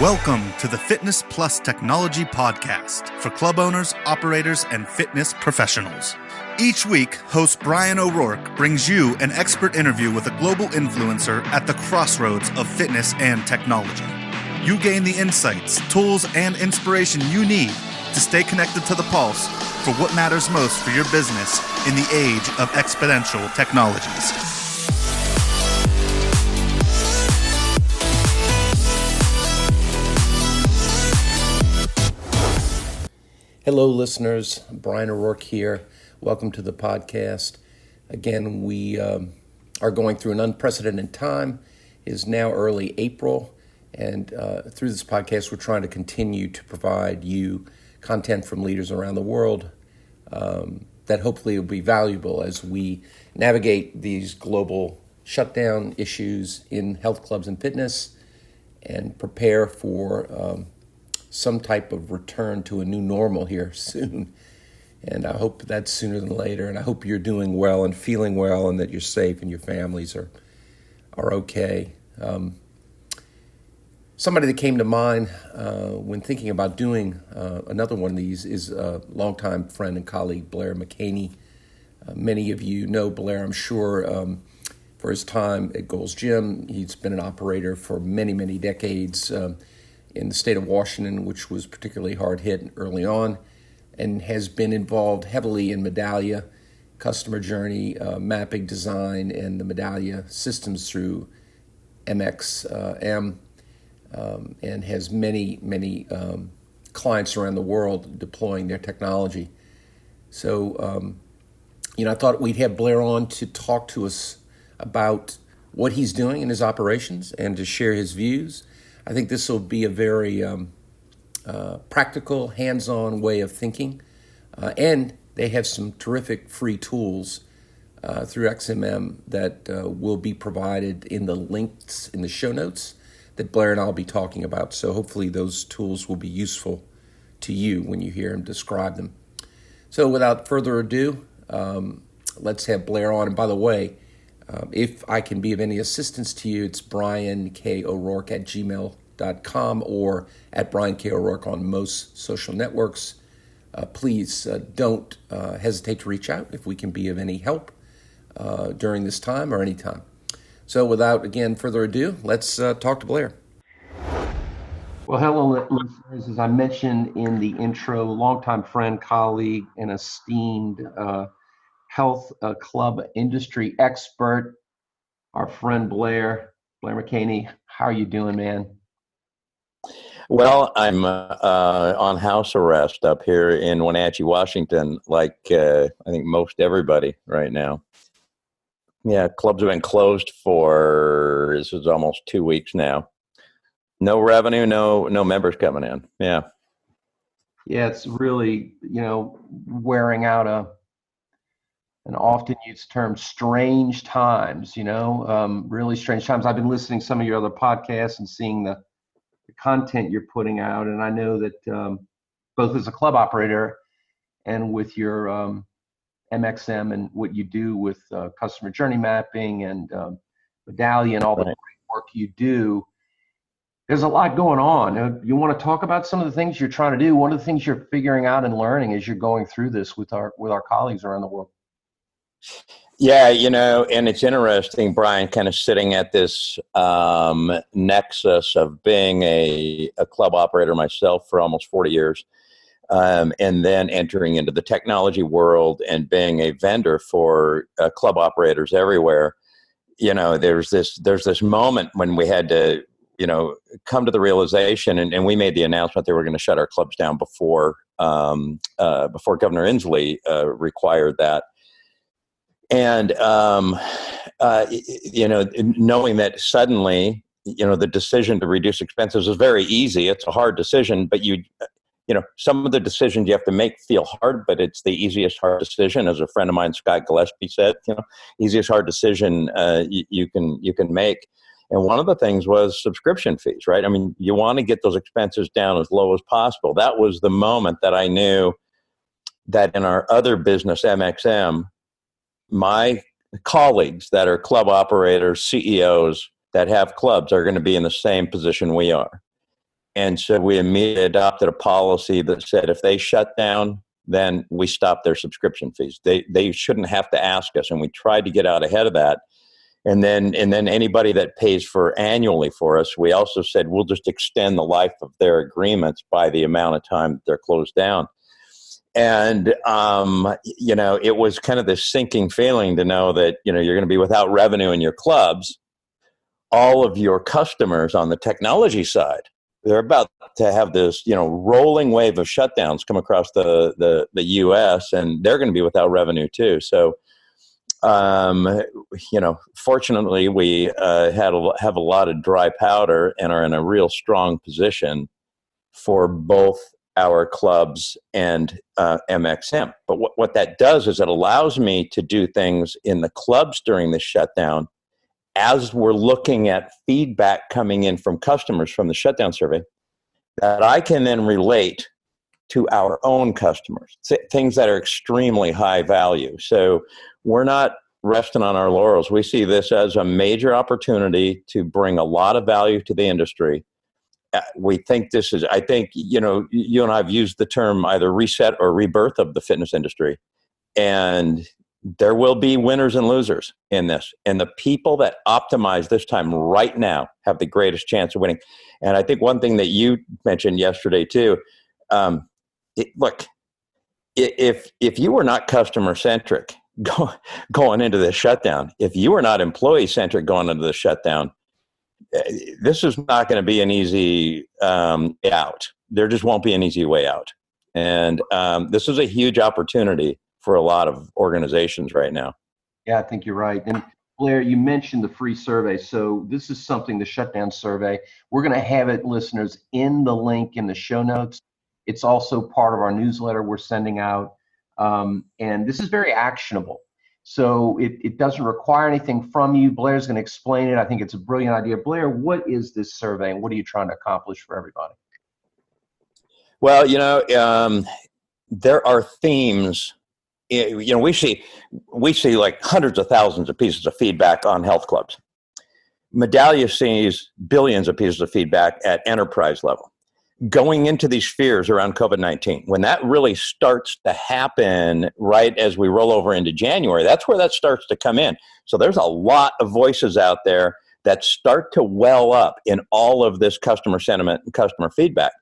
Welcome to the Fitness Plus Technology Podcast for club owners, operators, and fitness professionals. Each week, host Bryan O'Rourke brings you an expert interview with a global influencer at the crossroads of fitness and technology. You gain the insights, tools, and inspiration you need to stay connected to the pulse for what matters most for your business in the age of exponential technologies. Hello, listeners. Bryan O'Rourke here. Welcome to the podcast. Again, we are going through an unprecedented time. It is now early April, and through this podcast, we're trying to continue to provide you content from leaders around the world that hopefully will be valuable as we navigate these global shutdown issues in health clubs and fitness and prepare for some type of return to a new normal here soon. And I hope that's sooner than later. And I hope you're doing well and feeling well and that you're safe and your families are okay. Somebody that came to mind when thinking about doing another one of these is a longtime friend and colleague, Blair McHaney. Many of you know Blair, I'm sure, for his time at Gold's Gym. He's been an operator for many, many decades in the state of Washington, which was particularly hard hit early on, and has been involved heavily in Medallia, customer journey, mapping design, and the Medallia systems through MXM, and has many clients around the world deploying their technology. So, I thought we'd have Blair on to talk to us about what he's doing in his operations and to share his views. I think this will be a very practical, hands-on way of thinking. And they have some terrific free tools through XMM that will be provided in the links in the show notes that Blair and I will be talking about. So hopefully those tools will be useful to you when you hear him describe them. So without further ado, let's have Blair on. And by the way, if I can be of any assistance to you, it's bryankorourke at gmail.com or at bryankorourke on most social networks. Please don't hesitate to reach out if we can be of any help during this time or any time. So without, again, further ado, let's talk to Blair. Well, hello, listeners. As I mentioned in the intro, longtime friend, colleague, and esteemed health club industry expert, our friend Blair McHaney. How are you doing, man? Well, I'm on house arrest up here in Wenatchee, Washington, like I think most everybody right now. Yeah, clubs have been closed for, this is almost 2 weeks now. No revenue, no members coming in. Yeah. Yeah, it's really, wearing out an often used term, strange times, really strange times. I've been listening to some of your other podcasts and seeing the content you're putting out. And I know that both as a club operator and with your MXM and what you do with customer journey mapping and Medallia and all the great work you do, there's a lot going on. You want to talk about some of the things you're trying to do? One of the things you're figuring out and learning as you're going through this with our colleagues around the world? Yeah, and it's interesting, Bryan, kind of sitting at this nexus of being a club operator myself for almost 40 years, and then entering into the technology world and being a vendor for club operators everywhere. There's this moment when we had to, come to the realization, and we made the announcement that we're going to shut our clubs down before Governor Inslee required that. And, knowing that suddenly, the decision to reduce expenses is very easy. It's a hard decision, but some of the decisions you have to make feel hard, but it's the easiest hard decision. As a friend of mine, Scott Gillespie, said, easiest hard decision you can make. And one of the things was subscription fees, right? I mean, you want to get those expenses down as low as possible. That was the moment that I knew that in our other business, MXM, my colleagues that are club operators, CEOs that have clubs are going to be in the same position we are. And so we immediately adopted a policy that said if they shut down, then we stop their subscription fees. They shouldn't have to ask us, and we tried to get out ahead of that. And then anybody that pays for annually for us, we also said we'll just extend the life of their agreements by the amount of time that they're closed down. And it was kind of this sinking feeling to know that you're going to be without revenue in your clubs. All of your customers on the technology side, they're about to have this, rolling wave of shutdowns come across the U.S., and they're going to be without revenue too. So, fortunately, we have a lot of dry powder and are in a real strong position for both our clubs and MXM. But what that does is it allows me to do things in the clubs during the shutdown as we're looking at feedback coming in from customers from the shutdown survey that I can then relate to our own customers, things that are extremely high value. So we're not resting on our laurels. We see this as a major opportunity to bring a lot of value to the industry. We think this is, I think, you and I have used the term either reset or rebirth of the fitness industry. And there will be winners and losers in this. And the people that optimize this time right now have the greatest chance of winning. And I think one thing that you mentioned yesterday too, look, if you were not customer centric going into the shutdown, if you were not employee centric going into the shutdown, this is not going to be an easy out. There just won't be an easy way out. And this is a huge opportunity for a lot of organizations right now. Yeah, I think you're right. And Blair, you mentioned the free survey. So this is something, the shutdown survey. We're going to have it, listeners, in the link in the show notes. It's also part of our newsletter we're sending out. And this is very actionable. So it doesn't require anything from you. Blair's going to explain it. I think it's a brilliant idea. Blair, what is this survey and what are you trying to accomplish for everybody? Well, there are themes. We see like hundreds of thousands of pieces of feedback on health clubs. Medallia sees billions of pieces of feedback at enterprise level. Going into these fears around COVID-19, when that really starts to happen right as we roll over into January, that's where that starts to come in. So there's a lot of voices out there that start to well up in all of this customer sentiment and customer feedback.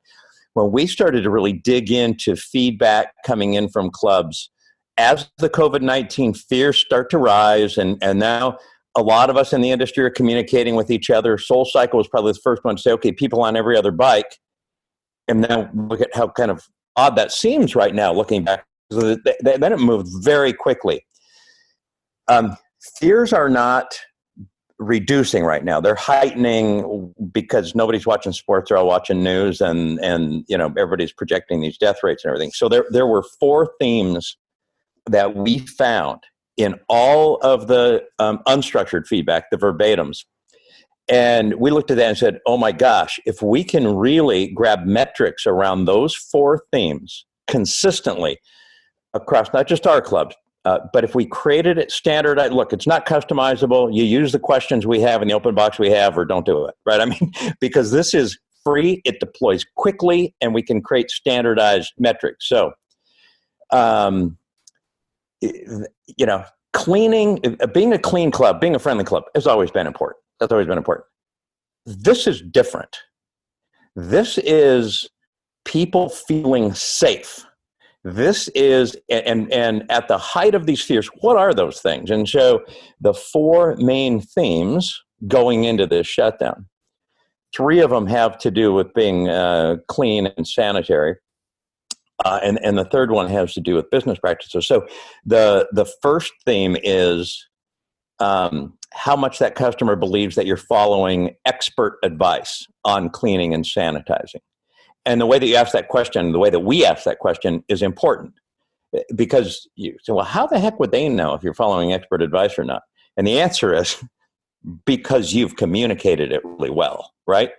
When we started to really dig into feedback coming in from clubs, as the COVID-19 fears start to rise, and now a lot of us in the industry are communicating with each other. SoulCycle was probably the first one to say, okay, people on every other bike. And now look at how kind of odd that seems right now, looking back. So then it moved very quickly. Fears are not reducing right now. They're heightening because nobody's watching sports, they're all watching news, and everybody's projecting these death rates and everything. So there were 4 themes that we found in all of the unstructured feedback, the verbatims. And we looked at that and said, oh my gosh, if we can really grab metrics around those 4 themes consistently across not just our clubs, but if we created it standardized, look, it's not customizable. You use the questions we have in the open box we have or don't do it, right? I mean, because this is free, it deploys quickly, and we can create standardized metrics. So, cleaning, being a clean club, being a friendly club has always been important. That's always been important. This is different. This is people feeling safe. This is, and at the height of these fears, what are those things? And so the 4 main themes going into this shutdown, 3 of them have to do with being clean and sanitary. And the third one has to do with business practices. So the first theme is how much that customer believes that you're following expert advice on cleaning and sanitizing. And the way that you ask that question, the way that we ask that question is important, because you say, well, how the heck would they know if you're following expert advice or not? And the answer is because you've communicated it really well, right?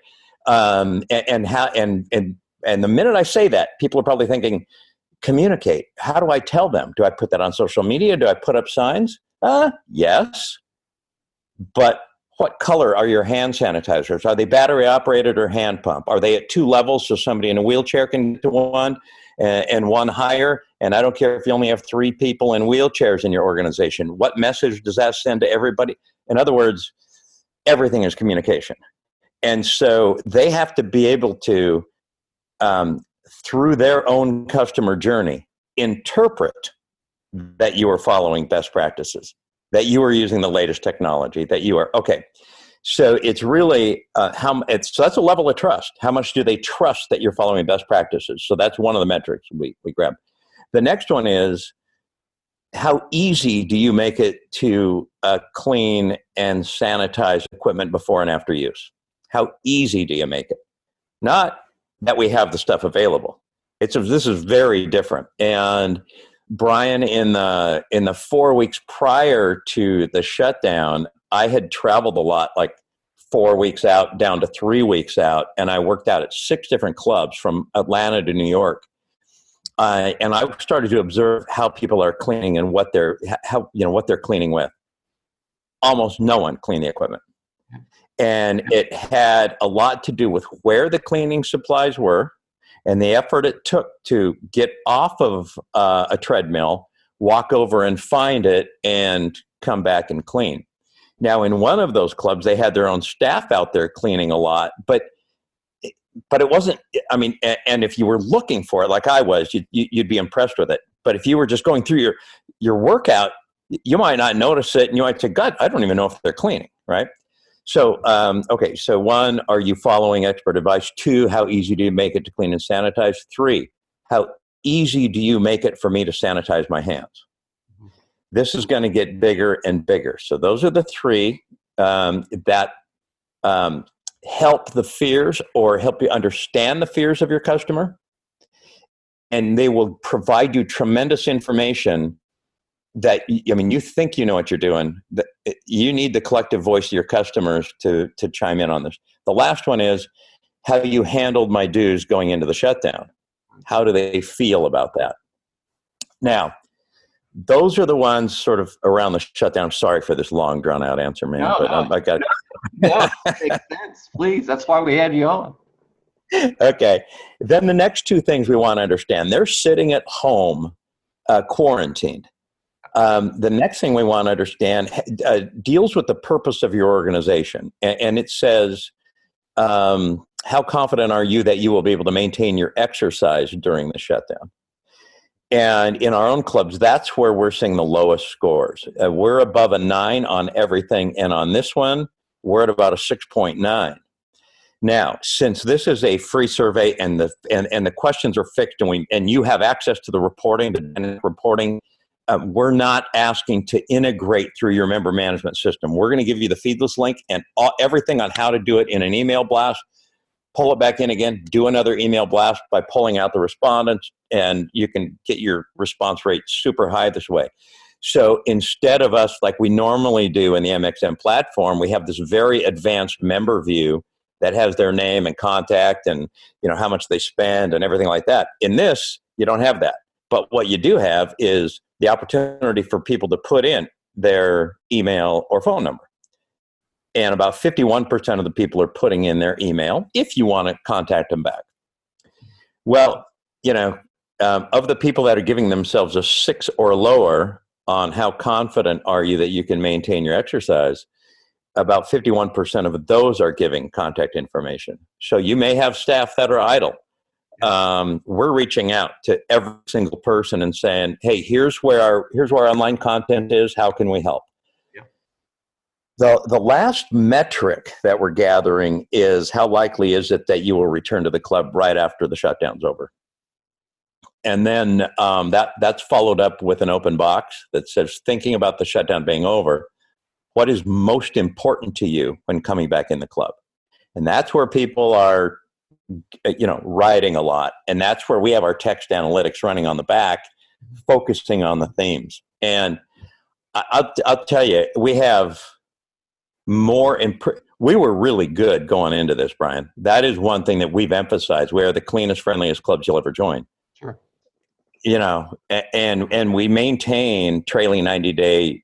And the minute I say that, people are probably thinking, communicate. How do I tell them? Do I put that on social media? Do I put up signs? Yes. But What color are your hand sanitizers? Are they battery operated or hand pump? Are they at 2 levels so somebody in a wheelchair can get to one and one higher? And I don't care if you only have 3 people in wheelchairs in your organization. What message does that send to everybody? In other words, everything is communication. And so they have to be able to, through their own customer journey, interpret that you are following best practices, that you are using the latest technology, that you are, okay. So it's really, so that's a level of trust. How much do they trust that you're following best practices? So that's one of the metrics we grab. The next one is, how easy do you make it to clean and sanitize equipment before and after use? How easy do you make it? Not that we have the stuff available. This is very different. And Bryan, in the 4 weeks prior to the shutdown, I had traveled a lot, like 4 weeks out down to 3 weeks out, and I worked out at 6 different clubs from Atlanta to New York. And I started to observe how people are cleaning and what they're cleaning with. Almost no one cleaned the equipment. And it had a lot to do with where the cleaning supplies were and the effort it took to get off of a treadmill, walk over and find it, and come back and clean. Now, in one of those clubs, they had their own staff out there cleaning a lot, but it wasn't, I mean, and if you were looking for it like I was, you'd be impressed with it. But if you were just going through your workout, you might not notice it, and you might say, God, I don't even know if they're cleaning, right? So, okay, so 1, are you following expert advice? 2, how easy do you make it to clean and sanitize? 3, how easy do you make it for me to sanitize my hands? This is going to get bigger and bigger. So those are the 3 that help the fears or help you understand the fears of your customer. And they will provide you tremendous information that, I mean, you think you know what you're doing. You need the collective voice of your customers to chime in on this. The last one is, how you handled my dues going into the shutdown. How do they feel about that? Now, those are the ones sort of around the shutdown. Sorry for this long, drawn-out answer, man. No, makes sense. Please, that's why we had you on. Okay. Then the next 2 things we want to understand. They're sitting at home, quarantined. The next thing we want to understand deals with the purpose of your organization. And it says, how confident are you that you will be able to maintain your exercise during the shutdown? And in our own clubs, that's where we're seeing the lowest scores. We're above a 9 on everything. And on this one, we're at about a 6.9. Now, since this is a free survey and the questions are fixed and you have access to the reporting, we're not asking to integrate through your member management system. We're going to give you the feedless link and everything on how to do it in an email blast. Pull it back in again, do another email blast by pulling out the respondents, and you can get your response rate super high this way. So instead of us, like we normally do in the MXM platform, we have this very advanced member view that has their name and contact and how much they spend and everything like that. In this, you don't have that. But what you do have is the opportunity for people to put in their email or phone number. And about 51% of the people are putting in their email if you want to contact them back. Well, of the people that are giving themselves a 6 or lower on how confident are you that you can maintain your exercise, about 51% of those are giving contact information. So you may have staff that are idle. We're reaching out to every single person and saying, hey, here's where our online content is. How can we help? The last metric that we're gathering is how likely is it that you will return to the club right after the shutdown's over? And then that's followed up with an open box that says, thinking about the shutdown being over, what is most important to you when coming back in the club? And that's where people are, writing a lot. And that's where we have our text analytics running on the back, focusing on the themes. And I'll tell you, we have we were really good going into this, Bryan. That is one thing that we've emphasized. We are the cleanest, friendliest clubs you'll ever join. Sure. And we maintain trailing 90-day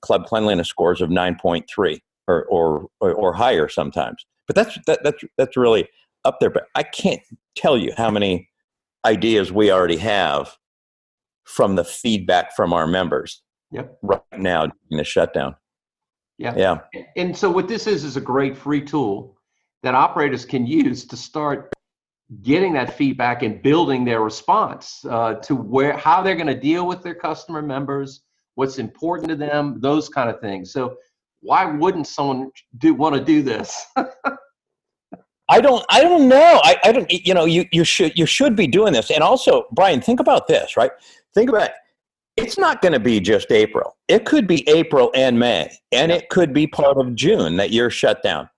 club cleanliness scores of 9.3. or higher sometimes. But that's really up there. But I can't tell you how many ideas we already have from the feedback from our members. Yep. Right now during the shutdown. Yeah. And so what this is a great free tool that operators can use to start getting that feedback and building their response to how they're going to deal with their customer members, what's important to them, those kind of things. So why wouldn't someone want to do this? I don't know. I don't, you should be doing this. And also, Bryan, think about this, right? Think about it. It's not going to be just April. It could be April and May, and it could be part of June that you're shut down.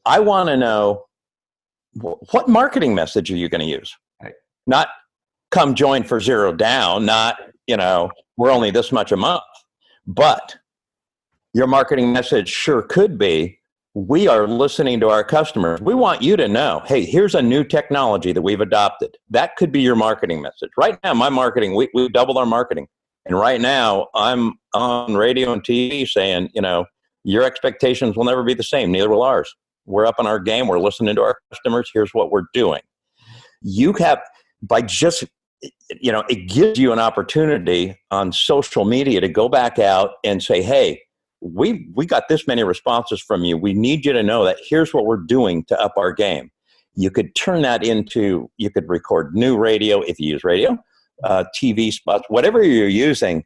I want to know, what marketing message are you going to use? Right. Not come join for zero down, not, we're only this much a month. But your marketing message sure could be, we are listening to our customers. We want you to know, hey, here's a new technology that we've adopted. That could be your marketing message. Right now, my marketing, we've doubled our marketing. And right now, I'm on radio and TV saying, your expectations will never be the same. Neither will ours. We're up on our game. We're listening to our customers. Here's what we're doing. You have, by just, it gives you an opportunity on social media to go back out and say, hey, we got this many responses from you. We need you to know that here's what we're doing to up our game. You could turn that into, you could record new radio if you use radio, TV spots, whatever you're using.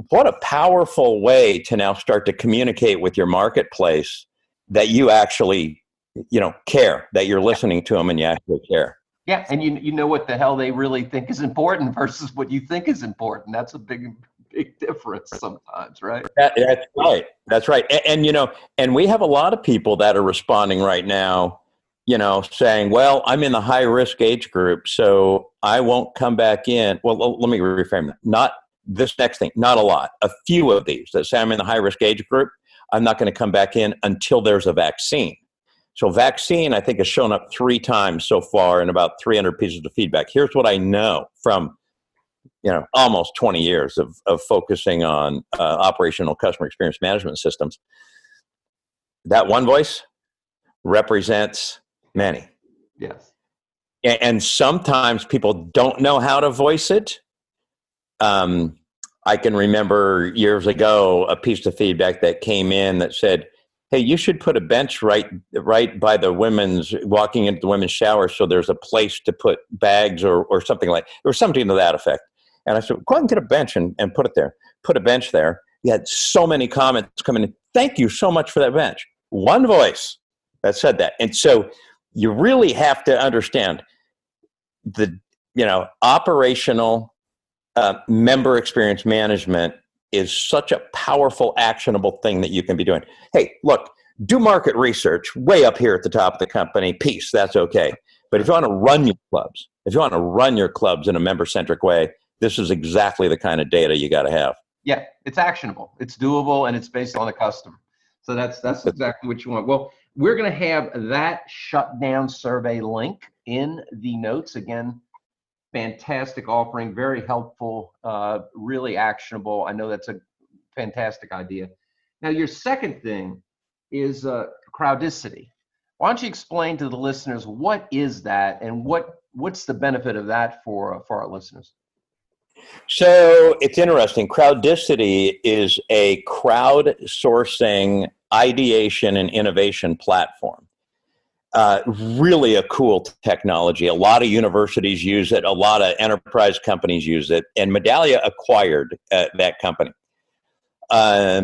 What a powerful way to now start to communicate with your marketplace that you actually, care, that you're listening to them and you actually care. Yeah, and you know what the hell they really think is important versus what you think is important. That's a big difference sometimes, right? That's right. That's right. And we have a lot of people that are responding right now, saying, well, I'm in the high risk age group, so I won't come back in. Well, let me reframe that. Not this next thing, not a lot. A few of these that say I'm in the high risk age group, I'm not going to come back in until there's a vaccine. So vaccine, I think, has shown up 3 times so far in about 300 pieces of feedback. Here's what I know from almost 20 years of focusing on operational customer experience management systems. That one voice represents many. Yes. And sometimes people don't know how to voice it. I can remember years ago a piece of feedback that came in that said, hey, you should put a bench right by the walking into the women's shower so there's a place to put bags or something like, or something to that effect. And I said, go ahead and get a bench and put it there. Put a bench there. You had so many comments coming in. Thank you so much for that bench. One voice that said that. And so you really have to understand the, operational member experience management is such a powerful, actionable thing that you can be doing. Hey, look, do market research way up here at the top of the company. Peace, that's okay. But if you want to run your clubs in a member-centric way, this is exactly the kind of data you got to have. Yeah, it's actionable, it's doable, and it's based on the customer. So that's exactly what you want. Well, we're going to have that shutdown survey link in the notes. Again, fantastic offering, very helpful, really actionable. I know that's a fantastic idea. Now, your second thing is crowdicity. Why don't you explain to the listeners what is that and what's the benefit of that for our listeners? So it's interesting. Crowdicity is a crowdsourcing ideation and innovation platform. Really a cool technology. A lot of universities use it. A lot of enterprise companies use it. And Medallia acquired that company.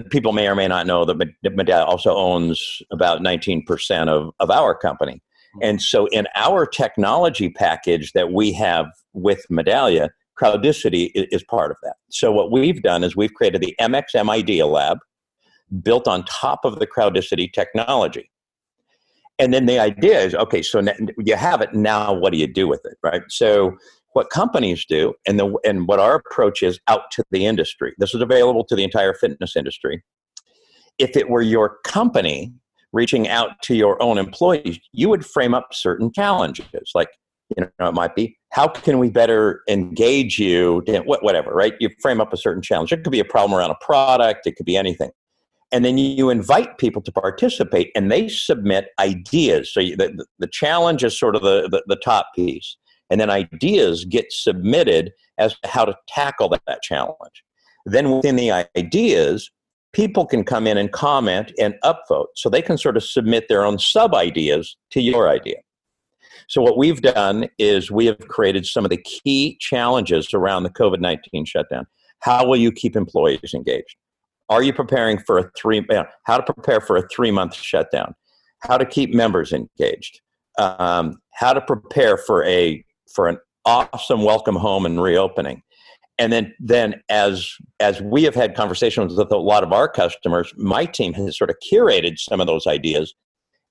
People may or may not know that Medallia also owns about 19% of our company. And so in our technology package that we have with Medallia, Crowdicity is part of that. So what we've done is we've created the MXM Idea Lab built on top of the Crowdicity technology. And then the idea is, okay, so you have it, now what do you do with it, right? So what companies do, and what our approach is out to the industry, this is available to the entire fitness industry. If it were your company reaching out to your own employees, you would frame up certain challenges, like, it might be, how can we better engage you, whatever, right? You frame up a certain challenge. It could be a problem around a product. It could be anything. And then you invite people to participate, and they submit ideas. So the challenge is sort of the top piece. And then ideas get submitted as to how to tackle that challenge. Then within the ideas, people can come in and comment and upvote. So they can sort of submit their own sub-ideas to your idea. So what we've done is we have created some of the key challenges around the COVID-19 shutdown. How will you keep employees engaged? Are you preparing for how to prepare for a 3-month shutdown? How to keep members engaged? How to prepare for an awesome welcome home and reopening? And then as we have had conversations with a lot of our customers, my team has sort of curated some of those ideas,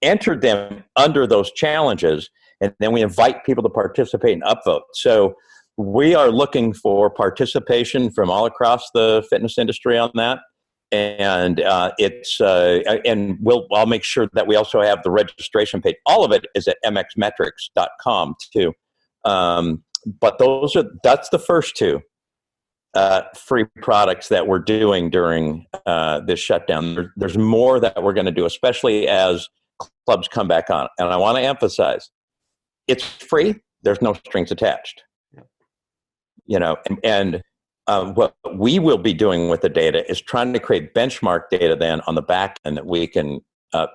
entered them under those challenges, and then we invite people to participate and upvote. So we are looking for participation from all across the fitness industry on that. And I'll make sure that we also have the registration page. All of it is at MXMetrics.com too. But that's the first 2 free products that we're doing during this shutdown. There's more that we're going to do, especially as clubs come back on. And I want to emphasize, it's free. There's no strings attached. What we will be doing with the data is trying to create benchmark data then on the back end that we can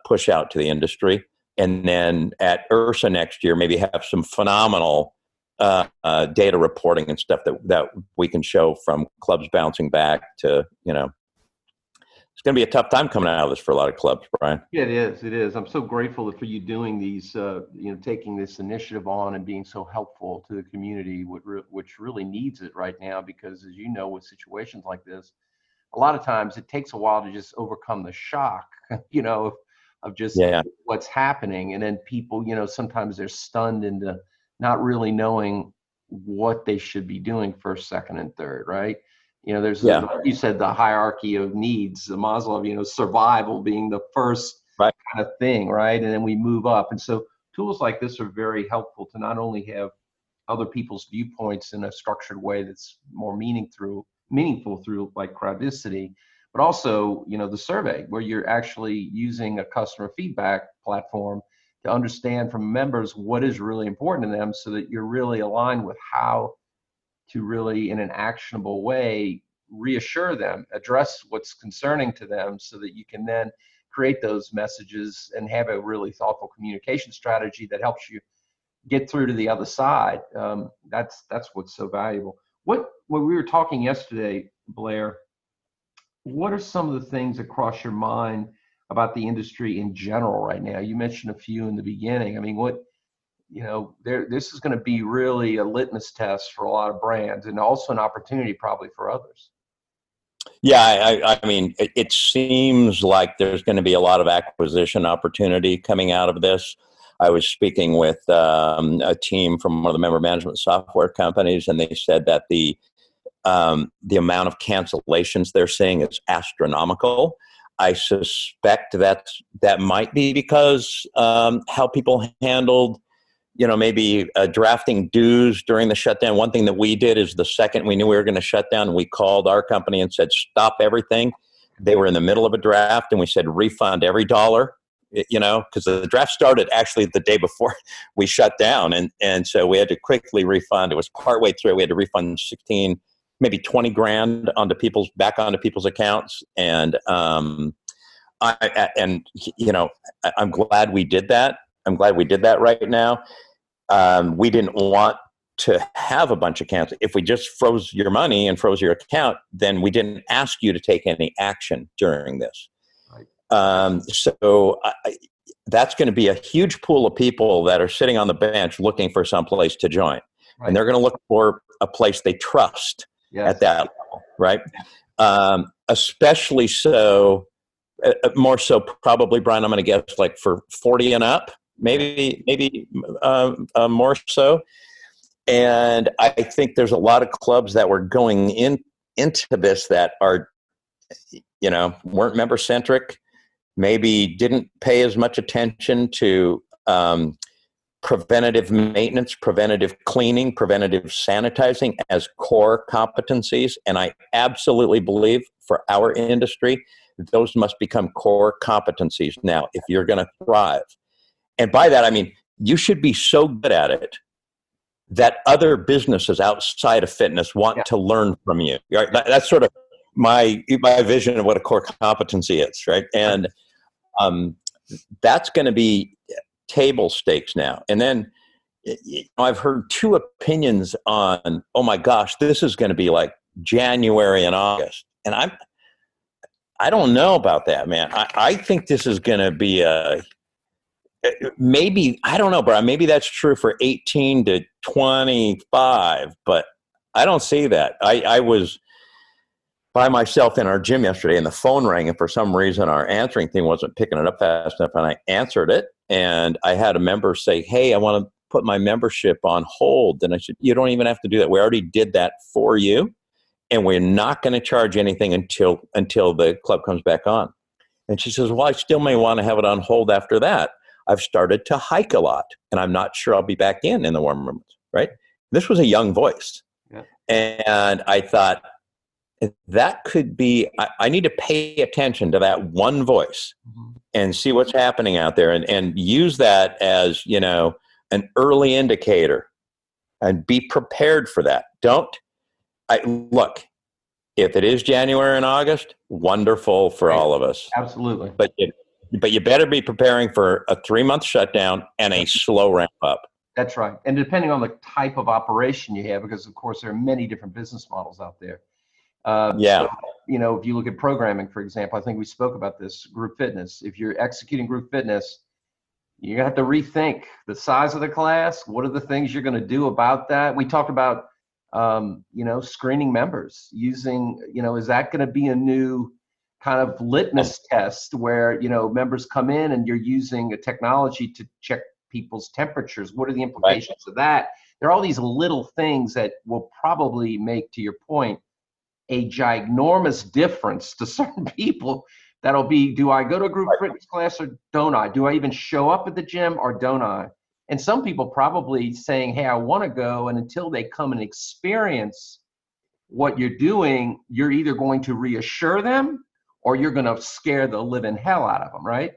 push out to the industry. And then at IRSA next year, maybe have some phenomenal data reporting and stuff that we can show from clubs bouncing back to, it's going to be a tough time coming out of this for a lot of clubs, Brian. Yeah, it is. It is. I'm so grateful for you doing these, taking this initiative on and being so helpful to the community, which really needs it right now, because as you know, with situations like this, a lot of times it takes a while to just overcome the shock, of just what's happening. And then people, sometimes they're stunned into not really knowing what they should be doing first, second, and third, right? There's, like you said, the hierarchy of needs, the Maslow, survival being the first kind of thing, right? And then we move up. And so tools like this are very helpful to not only have other people's viewpoints in a structured way that's more meaningful through like Crowdicity, but also, the survey, where you're actually using a customer feedback platform to understand from members what is really important to them, so that you're really aligned with how to really, in an actionable way, reassure them, address what's concerning to them, so that you can then create those messages and have a really thoughtful communication strategy that helps you get through to the other side. That's what's so valuable. When we were talking yesterday, Blair, what are some of the things that cross your mind about the industry in general right now? You mentioned a few in the beginning. I mean, this is going to be really a litmus test for a lot of brands, and also an opportunity probably for others. Yeah, I mean, it seems like there's going to be a lot of acquisition opportunity coming out of this. I was speaking with a team from one of the member management software companies, and they said that the amount of cancellations they're seeing is astronomical. I suspect that might be because how people handled, maybe drafting dues during the shutdown. One thing that we did is the second we knew we were going to shut down, we called our company and said, stop everything. They were in the middle of a draft, and we said, refund every dollar, because the draft started actually the day before we shut down. And so we had to quickly refund. It was partway through. We had to refund 16, maybe 20 grand onto people's accounts. And I'm glad we did that. I'm glad we did that right now. We didn't want to have a bunch of cancels. If we just froze your money and froze your account, then we didn't ask you to take any action during this. Right. So that's going to be a huge pool of people that are sitting on the bench looking for some place to join. Right. And they're going to look for a place they trust at that level, right? Especially so, more so probably, Brian, I'm going to guess like for 40 and up, maybe more so. And I think there's a lot of clubs that were going into this that are, weren't member centric, maybe didn't pay as much attention to preventative maintenance, preventative cleaning, preventative sanitizing as core competencies. And I absolutely believe for our industry those must become core competencies now if you're going to thrive. And by that, I mean, you should be so good at it that other businesses outside of fitness want to learn from you. Right? That's sort of my vision of what a core competency is, right? And that's going to be table stakes now. And then I've heard two opinions on, oh my gosh, this is going to be like January and August. And I don't know about that, man. I think this is going to be maybe, I don't know, Brian, maybe that's true for 18 to 25, but I don't see that. I was by myself in our gym yesterday and the phone rang, and for some reason our answering thing wasn't picking it up fast enough, and I answered it, and I had a member say, hey, I want to put my membership on hold. And I said, you don't even have to do that. We already did that for you, and we're not going to charge anything until the club comes back on. And she says, well, I still may want to have it on hold after that. I've started to hike a lot, and I'm not sure I'll be back in the warm rooms, right? This was a young voice. Yeah. And I thought, that could be, I need to pay attention to that one voice and see what's happening out there, and use that as, an early indicator, and be prepared for that. Look, if it is January and August, wonderful for all of us. Absolutely. But you better be preparing for a 3-month shutdown and a slow ramp up. That's right. And depending on the type of operation you have, because of course there are many different business models out there. So, if you look at programming, for example, I think we spoke about this, group fitness. If you're executing group fitness, you have to rethink the size of the class. What are the things you're going to do about that? We talked about, screening members using, is that going to be a new kind of litmus test where, members come in and you're using a technology to check people's temperatures? What are the implications of that? There are all these little things that will probably make, to your point, a ginormous difference to certain people. That'll be, do I go to a group fitness class or don't I? Do I even show up at the gym or don't I? And some people probably saying, hey, I want to go. And until they come and experience what you're doing, you're either going to reassure them or you're going to scare the living hell out of them, right?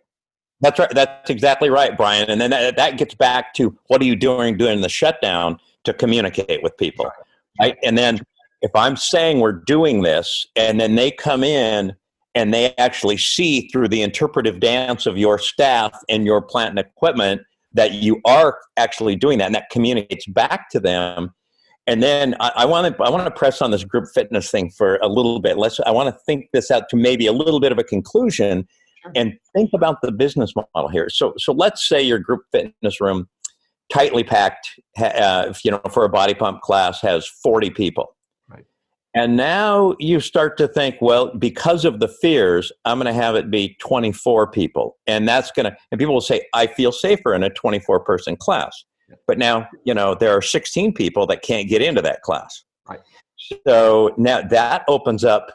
That's right. That's exactly right, Brian. And then that gets back to, what are you doing during the shutdown to communicate with people, right? And then if I'm saying we're doing this, and then they come in and they actually see through the interpretive dance of your staff and your plant and equipment that you are actually doing that, and that communicates back to them. And then I want to press on this group fitness thing for a little bit. I want to think this out to maybe a little bit of a conclusion, and think about the business model here. So let's say your group fitness room, tightly packed, for a body pump class, has 40 people. And now you start to think, well, because of the fears, I'm going to have it be 24 people. And and people will say, I feel safer in a 24-person class. But now, there are 16 people that can't get into that class. Right. So now that opens up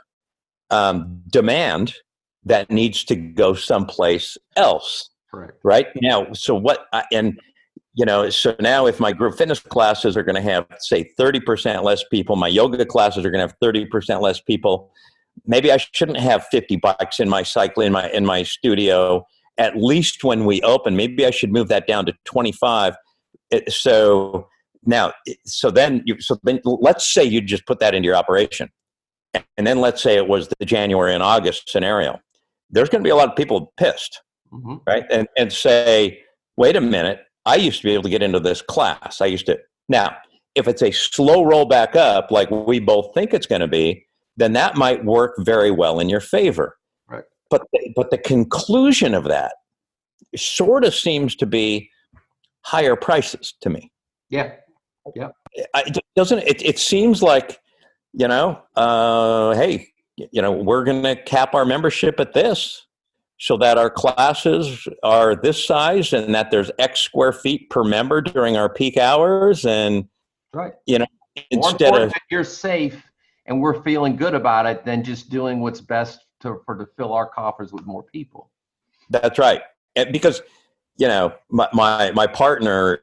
demand that needs to go someplace else. Correct. Right? Now, so now if my group fitness classes are going to have, say, 30% less people, my yoga classes are going to have 30% less people, maybe I shouldn't have 50 bikes in my cycle in my studio, at least when we open. Maybe I should move that down to 25. So then let's say you just put that into your operation. And then let's say it was the January and August scenario. There's going to be a lot of people pissed, right? And say, wait a minute, I used to be able to get into this class. Now, if it's a slow roll back up, like we both think it's going to be, then that might work very well in your favor. Right. But the conclusion of that sort of seems to be higher prices to me. Yeah. It seems like, hey, we're going to cap our membership at this, so that our classes are this size, and that there's X square feet per member during our peak hours. And, instead of that you're safe and we're feeling good about it than just doing what's best to fill our coffers with more people. That's right. Because, my partner,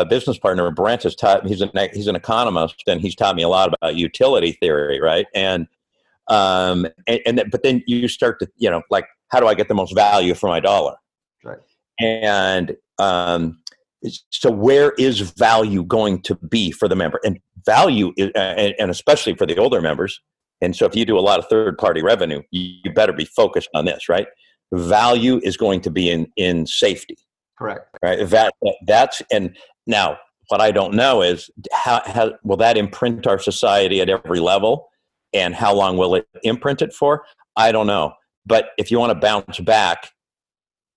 business partner, Brent, he's an economist, and he's taught me a lot about utility theory. Right. And, But then you start to, like, how do I get the most value for my dollar? Right. And so where is value going to be for the member? And value is, and especially for the older members. And so if you do a lot of third-party revenue, you better be focused on this, right? Value is going to be in safety. Correct. Right. That's, and now what I don't know is how will that imprint our society at every level, and how long will it imprint it for? I don't know. But if you want to bounce back,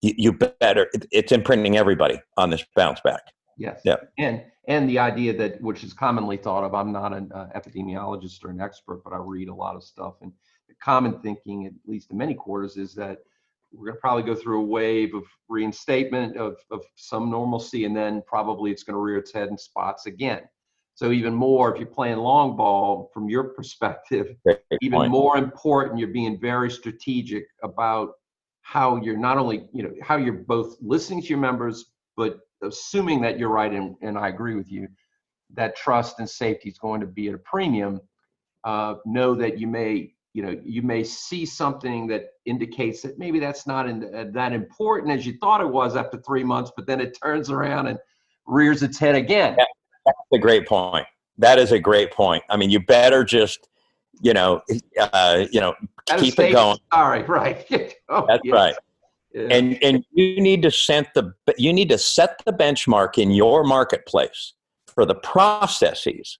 you better, it's imprinting everybody on this bounce back. Yes. Yeah. And the idea that, which is commonly thought of, I'm not an epidemiologist or an expert, but I read a lot of stuff, and the common thinking, at least in many quarters, is that we're going to probably go through a wave of reinstatement of some normalcy, and then probably it's going to rear its head in spots again. So even more, if you're playing long ball from your perspective, even more important, you're being very strategic about how you're not only, how you're both listening to your members, but assuming that you're right, and I agree with you, that trust and safety is going to be at a premium. Know that you may see something that indicates that maybe that's not that important as you thought it was after 3 months, but then it turns around and rears its head again. That's a great point. That is a great point. I mean, you better just, keep it going. Sorry, right. That's yes. Right. Yeah. And you need to set the benchmark in your marketplace for the processes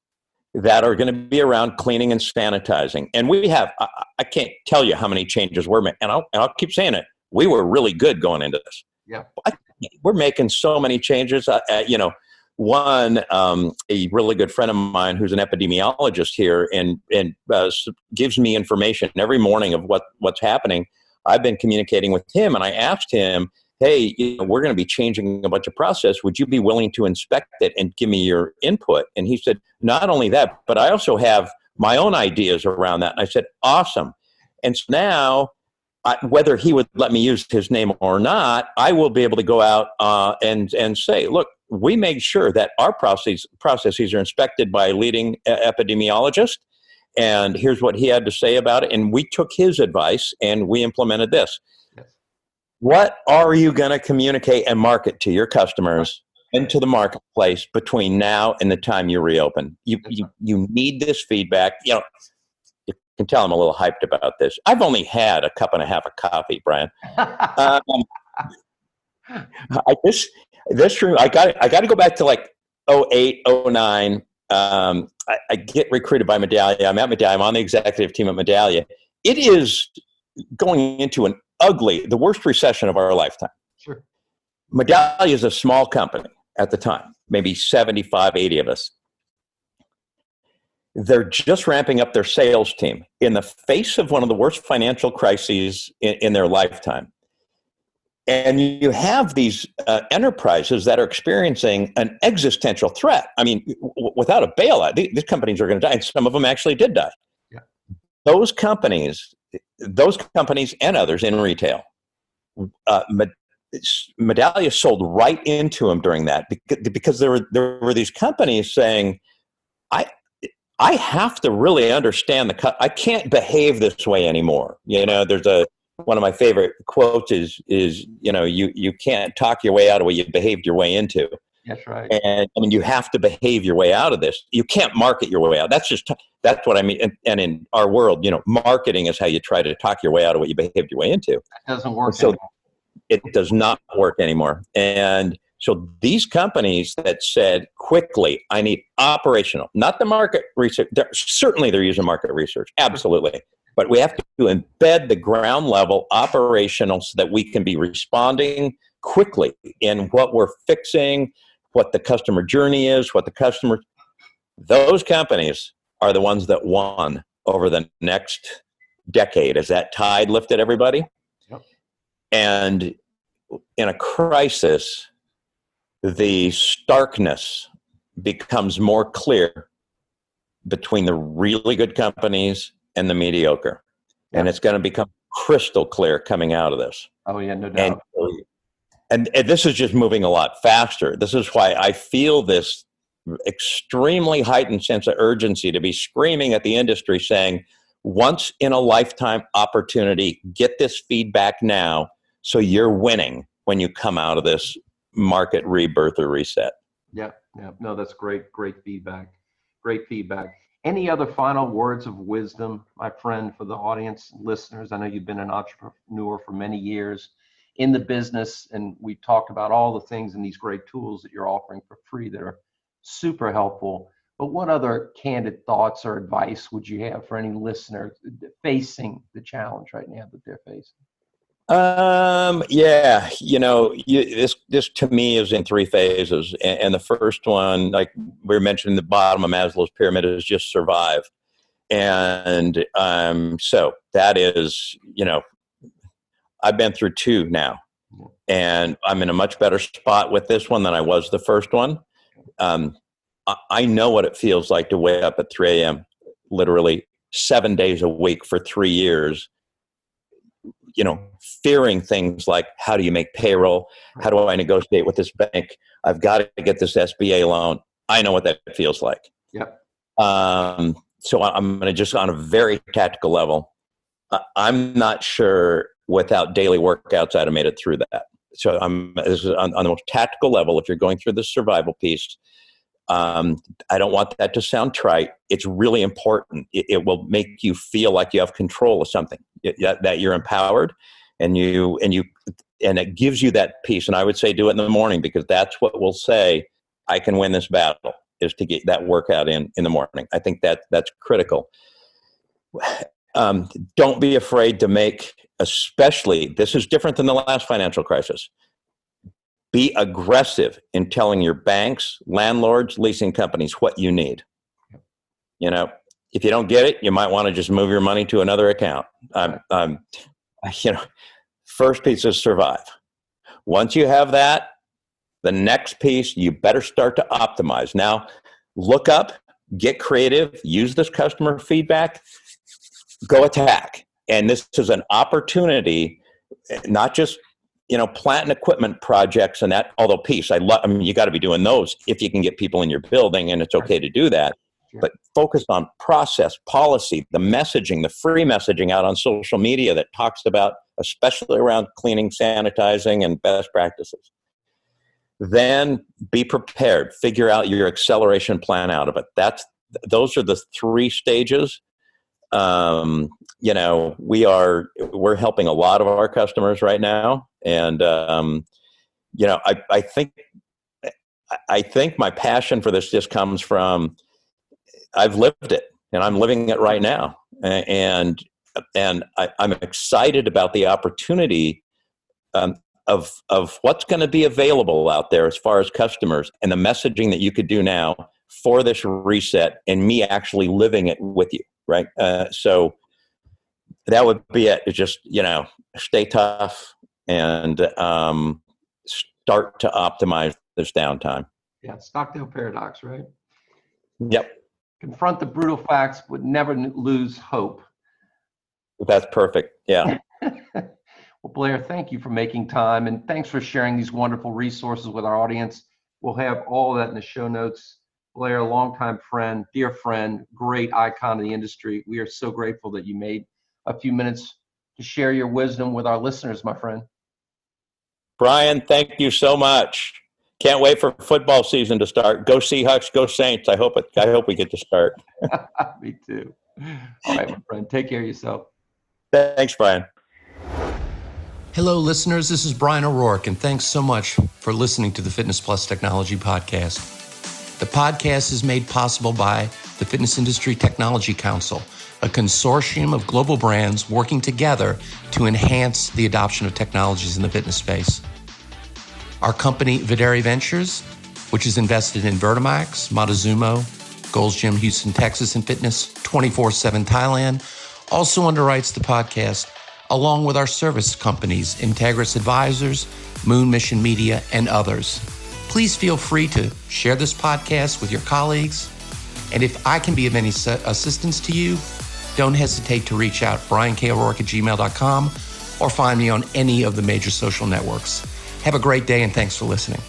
that are going to be around cleaning and sanitizing. And we have, I can't tell you how many changes we're making, and I'll keep saying it. We were really good going into this. Yeah. We're making so many changes. One, a really good friend of mine who's an epidemiologist here and gives me information every morning of what's happening. I've been communicating with him, and I asked him, hey, we're going to be changing a bunch of process. Would you be willing to inspect it and give me your input? And he said, not only that, but I also have my own ideas around that. And I said, awesome. And so now, whether he would let me use his name or not, I will be able to go out and say, look, we made sure that our processes are inspected by a leading epidemiologist. And here's what he had to say about it. And we took his advice and we implemented this. Yes. What are you going to communicate and market to your customers and to the marketplace between now and the time you reopen? You need this feedback. You can tell I'm a little hyped about this. I've only had a cup and a half of coffee, Bryan. This room, I got to go back to like 08, 09. I get recruited by Medallia. I'm at Medallia. I'm on the executive team at Medallia. It is going into the worst recession of our lifetime. Sure. Medallia is a small company at the time, maybe 75, 80 of us. They're just ramping up their sales team in the face of one of the worst financial crises in their lifetime. And you have these enterprises that are experiencing an existential threat. I mean, without a bailout, these companies are going to die. And some of them actually did die. Yeah. Those companies and others in retail, Medallia sold right into them during that because there were these companies saying, I have to really understand I can't behave this way anymore. There's one of my favorite quotes is you can't talk your way out of what you behaved your way into. That's right. And I mean, you have to behave your way out of this. You can't market your way out. That's what I mean. And in our world, marketing is how you try to talk your way out of what you behaved your way into. That doesn't work. So it does not work anymore. And so these companies that said quickly, I need operational, not the market research. Certainly they're using market research. Absolutely. But we have to embed the ground level operational so that we can be responding quickly in what we're fixing, what the customer journey is, those companies are the ones that won over the next decade as that tide lifted everybody. Yep. And in a crisis, the starkness becomes more clear between the really good companies and the mediocre. Yeah. And it's going to become crystal clear coming out of this. Oh yeah, no doubt. And this is just moving a lot faster. This is why I feel this extremely heightened sense of urgency to be screaming at the industry saying, once in a lifetime opportunity. Get this feedback now so you're winning when you come out of this market rebirth or reset. Yeah. No, that's great feedback. Great feedback. Any other final words of wisdom, my friend, for the audience, listeners? I know you've been an entrepreneur for many years in the business, and we talked about all the things and these great tools that you're offering for free that are super helpful. But what other candid thoughts or advice would you have for any listener facing the challenge right now that they're facing? Yeah, this to me is in three phases. And the first one, like we were mentioning, the bottom of Maslow's pyramid is just survive. And so that is, I've been through two now, and I'm in a much better spot with this one than I was the first one. I know what it feels like to wake up at 3 a.m., literally 7 days a week for 3 years, fearing things like, how do you make payroll? How do I negotiate with this bank? I've got to get this SBA loan. I know what that feels like. Yep. So I'm going to just on a very tactical level, I'm not sure without daily workouts I'd have made it through that. So this is on the most tactical level. If you're going through the survival piece, I don't want that to sound trite. It's really important. It will make you feel like you have control of something, that you're empowered, and it gives you that peace. And I would say do it in the morning, because that's what will say, I can win this battle, is to get that workout in the morning. I think that's critical. Don't be afraid to make, especially, this is different than the last financial crisis. Be aggressive in telling your banks, landlords, leasing companies what you need. If you don't get it, you might want to just move your money to another account. First piece is survive. Once you have that, the next piece, you better start to optimize. Now, look up, get creative, use this customer feedback, go attack. And this is an opportunity, not just plant and equipment projects and that, although piece, you got to be doing those if you can get people in your building, and it's okay to do that. Sure. But focus on process, policy, the messaging, the free messaging out on social media that talks about, especially around cleaning, sanitizing, and best practices. Then be prepared. Figure out your acceleration plan out of it. Those are the three stages. We're helping a lot of our customers right now. And, I think my passion for this just comes from, I've lived it and I'm living it right now. And I'm excited about the opportunity, of what's going to be available out there as far as customers, and the messaging that you could do now for this reset, and me actually living it with you. Right. So that would be it. It's just, stay tough and start to optimize this downtime. Yeah. Stockdale paradox, right? Yep. Confront the brutal facts, but never lose hope. That's perfect. Yeah. Well, Blair, thank you for making time, and thanks for sharing these wonderful resources with our audience. We'll have all of that in the show notes. Blair, a longtime friend, dear friend, great icon of the industry. We are so grateful that you made a few minutes to share your wisdom with our listeners, my friend. Bryan, thank you so much. Can't wait for football season to start. Go Seahawks, go Saints. I hope we get to start. Me too. All right, my friend. Take care of yourself. Thanks, Bryan. Hello, listeners. This is Bryan O'Rourke, and thanks so much for listening to the Fitness Plus Technology Podcast. The podcast is made possible by the Fitness Industry Technology Council, a consortium of global brands working together to enhance the adoption of technologies in the fitness space. Our company, Medallia Ventures, which is invested in Vertimax, Montezuma, Gold's Gym, Houston, Texas, and Fitness 24/7 Thailand, also underwrites the podcast, along with our service companies, Integris Advisors, Moon Mission Media, and others. Please feel free to share this podcast with your colleagues. And if I can be of any assistance to you, don't hesitate to reach out, bryankorourke@gmail.com, or find me on any of the major social networks. Have a great day, and thanks for listening.